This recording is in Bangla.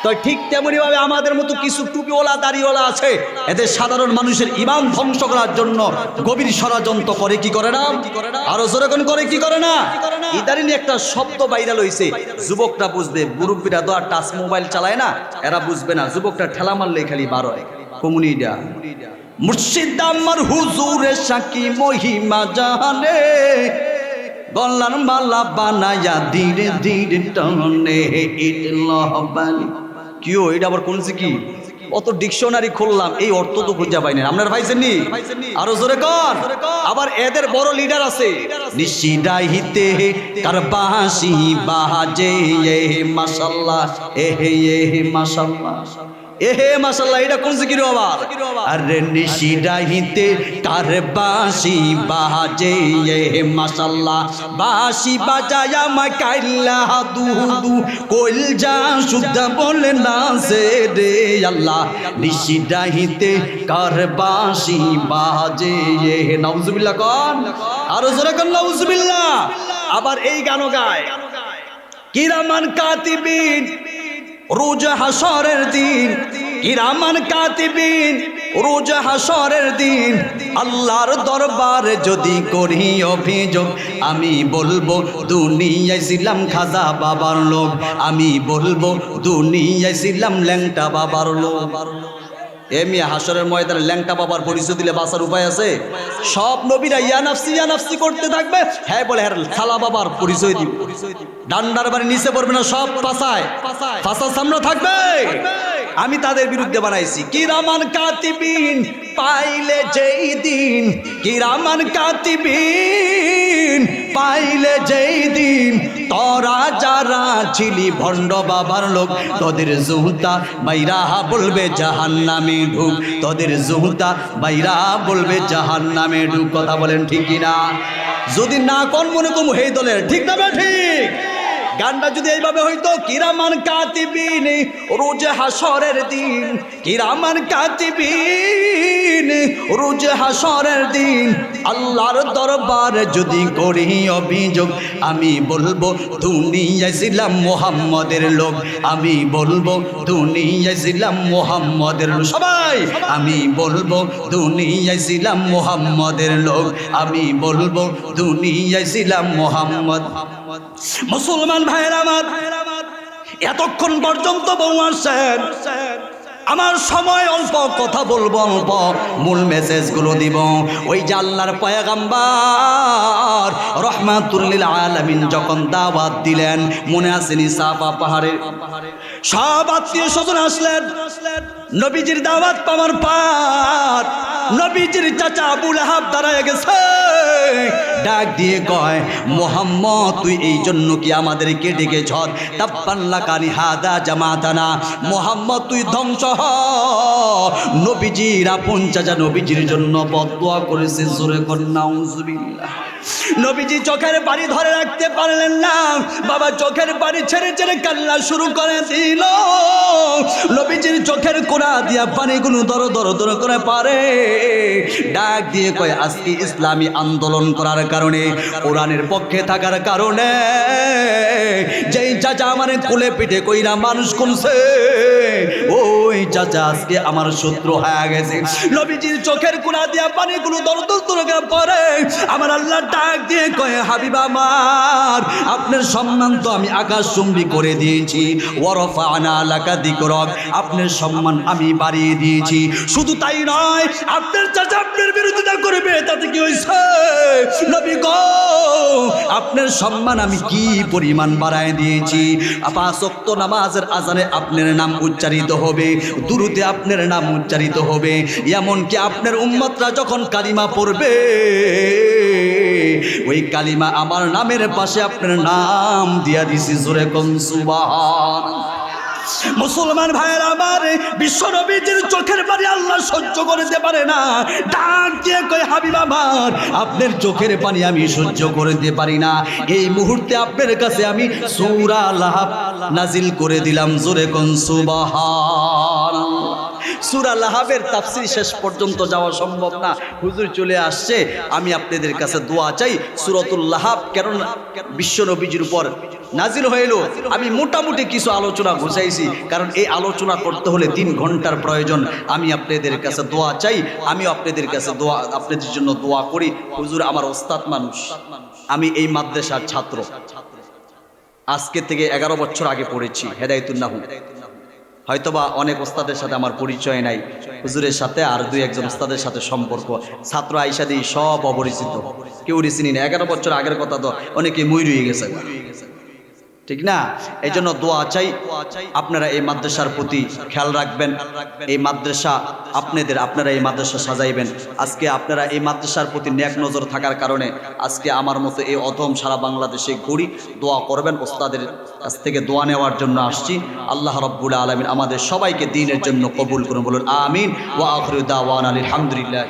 তো ঠিক তেমনি ভাবে আমাদের মতো কিছু টুপিওয়ালা দাড়িওয়ালা আছে, এদের সাধারণ মানুষের ঈমান ধ্বংস করার জন্য গভীর ষড়যন্ত্র করে কি করে না, আরো জোরে কোন করে কি করে না। ইদারিন একটা শব্দ ভাইরাল হইছে, যুবকরা বুঝবে, মুরব্বীরা তো আর টাচ মোবাইল চালায় না, এরা বুঝবে না। যুবকটা ঠেলা মারলে খালি বার হয় কমুনিডা। মুর্শিদ আমার হুজুরে সাকি মহিমা জানে, গলার মালা বানায়া ধীরে ধীরে টানে ইটলহবালি। কিও এটা আবার কোন কি? অত ডিকশনারি খুললাম, এই অর্থ তো খুঁজে পাইনি। আপনারা পাইছেননি? আরো জোরে কর। আবার এদের বড় লিডার আছে, নিশিরাইতে কার বাঁশি বাজে মাশাআল্লাহ, এহে মাশাআল্লাহ, এহে মাশাআল্লাহ। এটা কোন জিকির আবার? আরে নিশিরাইতে কার বাঁশি বাজে এহে মাশাআল্লাহ, বাঁশি বাজায়া মাকাইলা দুদু কইল যা শুদ্ধ বলে না সে রে আল্লাহ। নিশিরাইতে কার বাঁশি বাজে এহে, নাউজুবিল্লাহ কোন, আরো জোরে কোন নাউজুবিল্লাহ। আবার এই গানও গায়, কিরামান কাতিবিন রোজ হাসরের দিন, কিরামান কাতিবিন রোজ হাসরের দিন, আল্লাহর দরবারে যদি করি অভিযোগ, আমি বলবো দুনিয়ায় ছিলাম খাজা বাবার লোক, আমি বলবো দুনিয়ায় ছিলাম ল্যাংটা বাবার লোক। এমনি হাসরের ময়দানে ল্যাংটা বাবার পরিচয় দিলে বাঁচার উপায় আছে? সব নবীরা ইয়া নাফসি করতে থাকবে, হ্যাঁ বলে হ্যাঁ সালা বাবার পরিচয় দিব, ডান্ডার বাড়ি নিচে পড়বে না, সব পাছায় পাছার সামনে থাকবে। আমি তাদের বিরুদ্ধে বানাইছি কিরামান কাতিবিন, পাইলে যেই দিন, কিরামান কাতিবিন পাইলে যেই দিন, তোরা যারা ছিলি ভণ্ড বাবার লোক, তোদের জুতা বাইরা বলবে জাহান্নামে ঢুক, তোদের জুতা বাইরা বলবে জাহান্নামে ঢুক। কথা বলেন ঠিক কিনা? যদি না কোন মনে কম হেই দলের, ঠিক না ঠিক? গানটা যদি এইভাবে হইতো, কিরামান কাতিবিন রোজ হাসরের দিন, কিরামান কাতিবিন রোজ হাসরের দিন, আল্লাহর দরবারে যদি করি অভিযোগ, আমি বলবো দুনিয়ায় ছিলাম মুহাম্মদের লোক, আমি বলবো দুনিয়ায় ছিলাম মুহাম্মদের লোক। সবাই আমি বলবো দুনিয়ায় ছিলাম মুহাম্মদের লোক, আমি বলবো দুনিয়ায় ছিলাম মুহাম্মদ। মুসলমান ভাইরা আমার, এতক্ষণ পর্যন্ত বউ আসেন, আমার সময় অল্প, কথা বলবো অল্প, মূল মেসেজগুলো দিব। ওই যে আল্লাহর পয়গম্বর রহমাতুল লিল আলামিন যখন দাওয়াত দিলেন, মনে আসেনি সাফা পাহাড়ে সব আত্মীয় স্বজন আসলেন, নবীজির দাওয়াত পাওয়ার পর নবীজির চাচা আবু লাহাব দাঁড়ায় গেছে, ডাক দিয়ে কয়, মুহাম্মদ তুই এই জন্য কি আমাদেরকে ডেকেছ? তাব্বাল্লা কানি হাদা জামাতানা, মুহাম্মদ তুই ধ্বংস হ। নবীজির আপন চাচা নবীজির জন্য বদদুয়া করেছে, জোরে কর নাউজুবিল্লাহ। নবীজি চোখের পানি ধরে রাখতে পারলেন না, বাবা চোখের পানি ছেড়ে ছেড়ে কান্না শুরু করে দিল। নবীজির চোখের কোণা দিয়া পানিগুলো দর দর দর করে পারে, ডাক দিয়ে কয়, আজকে ইসলামী আন্দোলন করার কারণে, কোরআনের পক্ষে থাকার কারণে, যেই চাচা আমার কোলে পিঠে কইরা মানুষ কমছে, ওই চাচা আজকে আমার শত্রু হয়ে গেছে। নবীজির চোখের কোণা দিয়া পানিগুলো দর দর দর করে পড়ে, আমার আল্লাহ ডাক দিয়ে কয়, হাবিব আমার, আপনার সম্মান তো আমি আকাশচুম্বী করে দিয়েছি, ওয়ারফা'না লাকা যিকরাক, আপনার সম্মান আমি বাড়িয়ে দিয়েছি। শুধু তাই নয়, আপনার চাচা আপনার বিরোধিতা করবে, তাতে কি হয়েছে নবী গো, আপনার সম্মান আমি কি পরিমাণ বাড়ায় দিয়েছি। 5 ওয়াক্ত নামাজের আজানে আপনার নাম উচ্চারিত হবে, দুরুদে আপনার নাম উচ্চারিত হবে, এমনকি আপনার উম্মতরা যখন কালিমা পড়বে, ওই কালিমা আমার নামের পাশে আপনার নাম দিয়া দিছি, জোরে কোন সুবহানাল্লাহ। মুসলমান ভাইয়ের আমার, বিশ্ব নবীজির চোখের পানি আল্লাহ সহ্য করতে পারে না, ডাক দিয়ে কয়, হাবিব আমার, আপনার চোখের পানি আমি সহ্য করতে পারি না, এই মুহূর্তে আপনার কাছে আমি সূরা লাহাব নাজিল করে দিলাম, জোরে কোন সুবহানাল্লাহ। সূরা লাহাবের তাফসীর শেষ পর্যন্ত যাওয়া সম্ভব না, হুজুর চলে আসছে। আমি আপনাদের কাছে দোয়া চাই। সূরাতুল লাহাব কেন বিশ্ব নবীজির উপর নাজিল হইল, আমি মোটামুটি কিছু আলোচনা ঘুষাইছি, কারণ এই আলোচনা করতে হলে 3 ঘন্টার প্রয়োজন। আমি আপনাদের কাছে দোয়া চাই, আমি আপনাদের কাছে দোয়া, আপনাদের জন্য দোয়া করি। হুজুর আমার ওস্তাদ মানুষ, আমি এই মাদ্রাসার ছাত্র, আজকে থেকে 11 বছর আগে পড়েছি হেদায়েতুন নাহু। হয়তোবা অনেক ওস্তাদের সাথে আমার পরিচয় নাই, হুজুরের সাথে আর 2-1 ওস্তাদের সাথে সম্পর্ক। ছাত্র আইসা দিই সব অপরিচিত, কেউ চিনি না। 11 বছর আগের কথা তো অনেকে মুই রয়ে গেছে, ঠিক না? এই জন্য দোয়া চাই, আপনারা এই মাদ্রাসার প্রতি খেয়াল রাখবেন। এই মাদ্রাসা আপনারা এই মাদ্রাসা সাজাইবেন। আজকে আপনারা এই মাদ্রাসার প্রতি নেক নজর থাকার কারণে আজকে আমার মতো এই অধম সারা বাংলাদেশে ঘুরি। দোয়া করবেন, ওস্তাদের কাছ থেকে দোয়া নেওয়ার জন্য আসছি। আল্লাহ রাব্বুল আলামিন আমাদের সবাইকে দ্বীনের জন্য কবুল করুন, বলুন আমিন। ওয়া আখিরু দাওয়ানা আলহামদুলিল্লাহ।